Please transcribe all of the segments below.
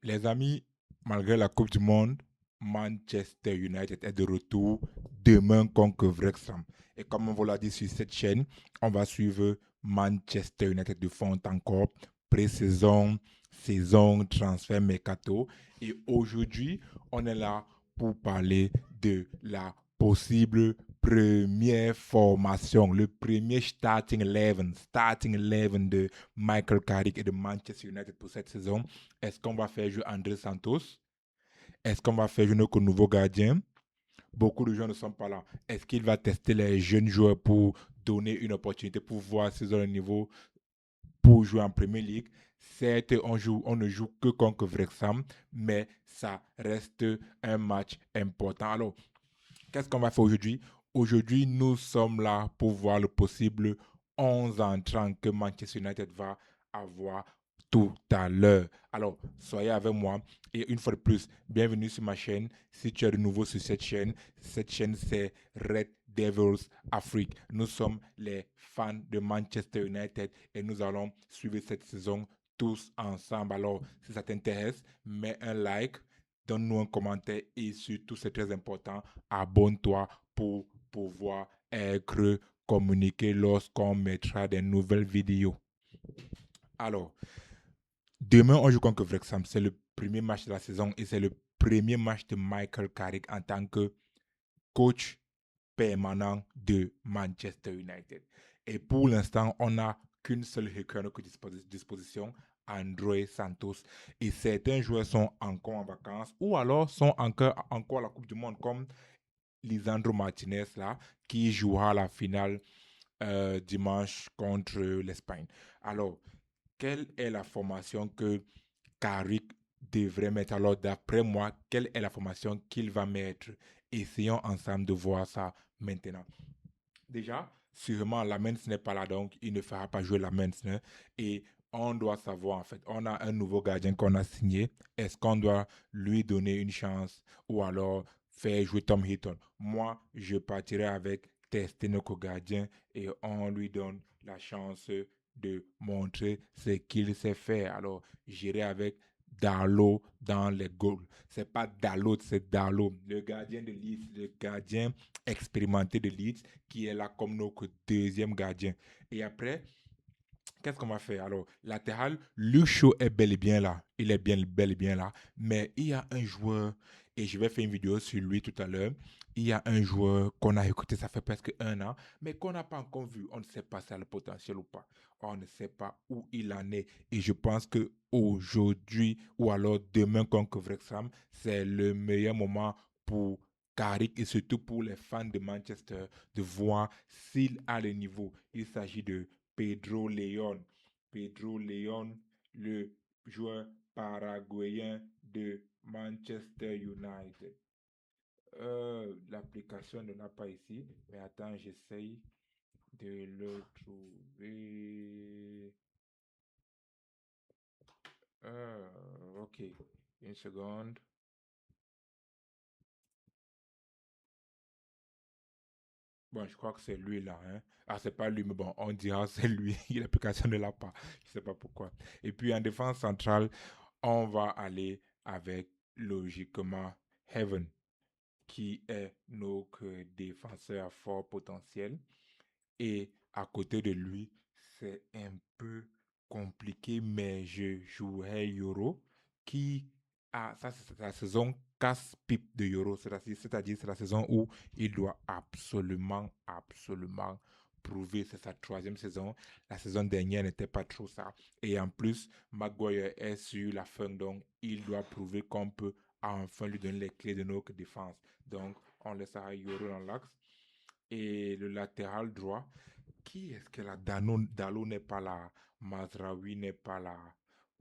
Les amis, malgré la Coupe du Monde, Manchester United est de retour demain contre Wrexham. Et comme on vous l'a dit sur cette chaîne, on va suivre Manchester United de fond en comble, pré-saison, saison, transfert mercato. Et aujourd'hui, on est là pour parler de la possible première formation, le premier starting 11 de Michael Carrick et de Manchester United pour cette saison. Est-ce qu'on va faire jouer André Santos? Est-ce qu'on va faire jouer notre nouveau gardien? Beaucoup de gens ne sont pas là. Est-ce qu'il va tester les jeunes joueurs pour donner une opportunité pour voir s'ils ont le niveau pour jouer en Premier League? Certes, on ne joue que contre Wrexham, mais ça reste un match important. Alors, qu'est-ce qu'on va faire aujourd'hui? Aujourd'hui, nous sommes là pour voir le possible 11 entrants que Manchester United va avoir tout à l'heure. Alors, soyez avec moi. Et une fois de plus, bienvenue sur ma chaîne. Si tu es de nouveau sur cette chaîne c'est Red Devils Afrique. Nous sommes les fans de Manchester United et nous allons suivre cette saison tous ensemble. Alors, si ça t'intéresse, mets un like, donne-nous un commentaire et surtout, c'est très important, abonne-toi pour pouvoir être communiqué lorsqu'on mettra des nouvelles vidéos. Alors, demain, on joue contre Wrexham. C'est le premier match de la saison et c'est le premier match de Michael Carrick en tant que coach permanent de Manchester United. Et pour l'instant, on n'a qu'une seule recrue à notre disposition, André Santos. Et certains joueurs sont encore en vacances ou alors sont encore à la Coupe du Monde, comme Lisandro Martinez, là, qui jouera la finale dimanche contre l'Espagne. Alors, quelle est la formation que Carrick devrait mettre? Alors, d'après moi, quelle est la formation qu'il va mettre? Essayons ensemble de voir ça maintenant. Déjà, sûrement, Lamens n'est pas là, donc il ne fera pas jouer Lamens. Hein, et on doit savoir, en fait, on a un nouveau gardien qu'on a signé. Est-ce qu'on doit lui donner une chance ou alors faire jouer Tom Hitton? Moi, je partirai avec tester notre gardien et on lui donne la chance de montrer ce qu'il sait faire. Alors, j'irai avec Darlow dans les goals. C'est pas Dalot, c'est Darlow, le gardien de Leeds, le gardien expérimenté de Leeds, qui est là comme notre deuxième gardien. Et après, qu'est-ce qu'on va faire? Alors, latéral, Lucho est bel et bien là. Il est bien, bel et bien là. Mais il y a un joueur, et je vais faire une vidéo sur lui tout à l'heure. Il y a un joueur qu'on a écouté, ça fait presque un an, mais qu'on n'a pas encore vu. On ne sait pas si ça a le potentiel ou pas. On ne sait pas où il en est. Et je pense que aujourd'hui ou alors demain contre Wrexham, c'est le meilleur moment pour Carrick et surtout pour les fans de Manchester de voir s'il a le niveau. Il s'agit de Pedro León. Pedro León, le joueur paraguayen de Manchester United. L'application ne l'a pas ici, mais attends, j'essaye de le trouver. Ok, une seconde. Bon, je crois que c'est lui là. Hein. Ah, c'est pas lui, mais bon, on dira c'est lui. L'application ne l'a pas. Je sais pas pourquoi. Et puis en défense centrale, on va aller avec logiquement Heaven, qui est notre défenseur à fort potentiel. Et à côté de lui, c'est un peu compliqué, mais je jouerai Euro, qui a, ça c'est la saison casse-pipe de Euro, c'est-à-dire c'est la saison où il doit absolument prouver, c'est sa troisième saison. La saison dernière n'était pas trop ça. Et en plus, Maguire est sur la fin, donc il doit prouver qu'on peut enfin lui donner les clés de notre défense. Donc, on laissera Euro dans l'axe. Et le latéral droit, qui est-ce que la Dalo n'est pas là, Mazraoui n'est pas là.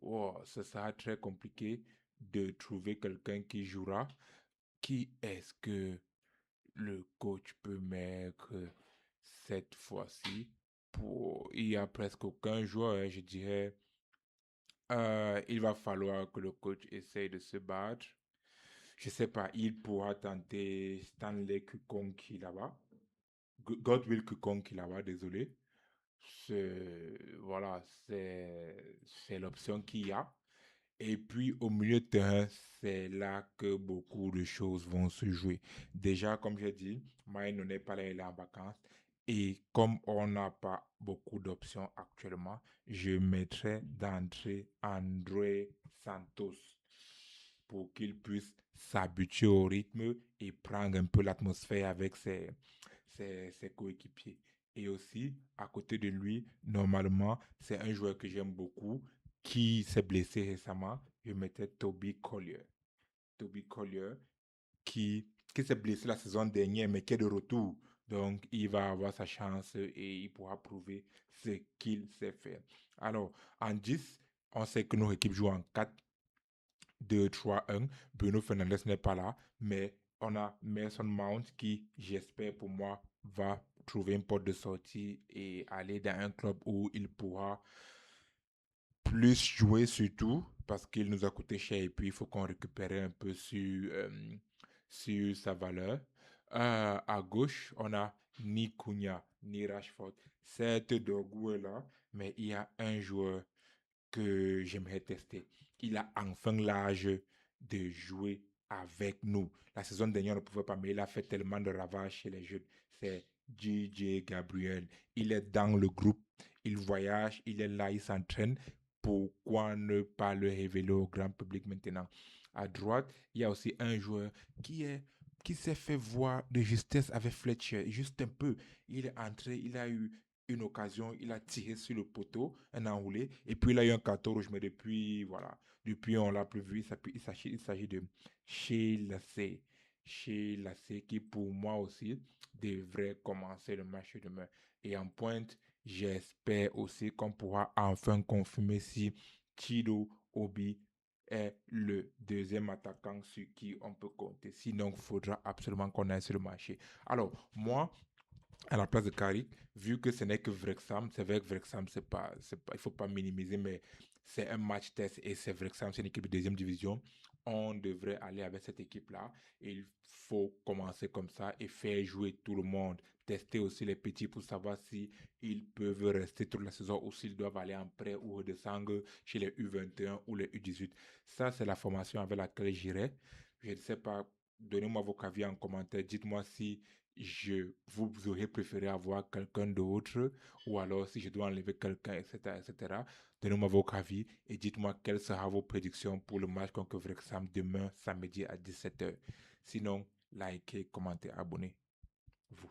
Oh, ce sera très compliqué de trouver quelqu'un qui jouera. Qui est-ce que le coach peut mettre cette fois-ci? Il y a presque aucun joueur, hein, je dirais. Il va falloir que le coach essaye de se battre. Je sais pas, il pourra tenter Stanley Kukonki là-bas. Godwill Kukonki là-bas, désolé. Voilà, c'est l'option qu'il y a. Et puis au milieu de terrain, c'est là que beaucoup de choses vont se jouer. Déjà, comme j'ai dit, Maïno n'est pas là, il est en vacances. Et comme on n'a pas beaucoup d'options actuellement, je mettrai d'entrée André Santos pour qu'il puisse s'habituer au rythme et prendre un peu l'atmosphère avec ses coéquipiers. Et aussi, à côté de lui, normalement, c'est un joueur que j'aime beaucoup qui s'est blessé récemment. Je mettais Toby Collier. Toby Collier qui s'est blessé la saison dernière, mais qui est de retour. Donc, il va avoir sa chance et il pourra prouver ce qu'il sait faire. Alors, en 10, on sait que nos équipes jouent en 4-2-3-1. Bruno Fernandes n'est pas là, mais on a Mason Mount qui, j'espère pour moi, va trouver une porte de sortie et aller dans un club où il pourra plus jouer surtout parce qu'il nous a coûté cher et puis il faut qu'on récupère un peu sur sa valeur. À gauche, on a ni Cunha, ni Rashford. Certes, Dogu est là, mais il y a un joueur que j'aimerais tester. Il a enfin l'âge de jouer avec nous. La saison dernière, on ne pouvait pas, mais il a fait tellement de ravages chez les jeunes. C'est DJ Gabriel. Il est dans le groupe, il voyage, il est là, il s'entraîne. Pourquoi ne pas le révéler au grand public maintenant? À droite, il y a aussi un joueur qui s'est fait voir de justesse avec Fletcher, juste un peu. Il est entré, il a eu une occasion, il a tiré sur le poteau, un enroulé, et puis il a eu un carton rouge, mais depuis, voilà, depuis on l'a plus vu, il s'agit de Chez Lassé, qui pour moi aussi devrait commencer le match demain. Et en pointe, j'espère aussi qu'on pourra enfin confirmer si Chido Obi est le deuxième attaquant sur qui on peut compter. Sinon, il faudra absolument qu'on aille sur le marché. Alors, moi, à la place de Carrick, vu que ce n'est que Wrexham, c'est vrai que Wrexham, il ne faut pas minimiser, mais c'est un match test et c'est Wrexham, c'est une équipe de deuxième division. On devrait aller avec cette équipe-là. Il faut commencer comme ça et faire jouer tout le monde. Tester aussi les petits pour savoir si ils peuvent rester toute la saison ou s'ils doivent aller en prêt ou redescendre chez les U21 ou les U18. Ça, c'est la formation avec laquelle j'irai. Je ne sais pas, donnez-moi vos avis en commentaire. Dites-moi si vous auriez préféré avoir quelqu'un d'autre ou alors si je dois enlever quelqu'un, etc., etc. Donnez-moi vos avis et dites-moi quelles seront vos prédictions pour le match contre Wrexham demain samedi à 17h. Sinon, likez, commentez, abonnez-vous.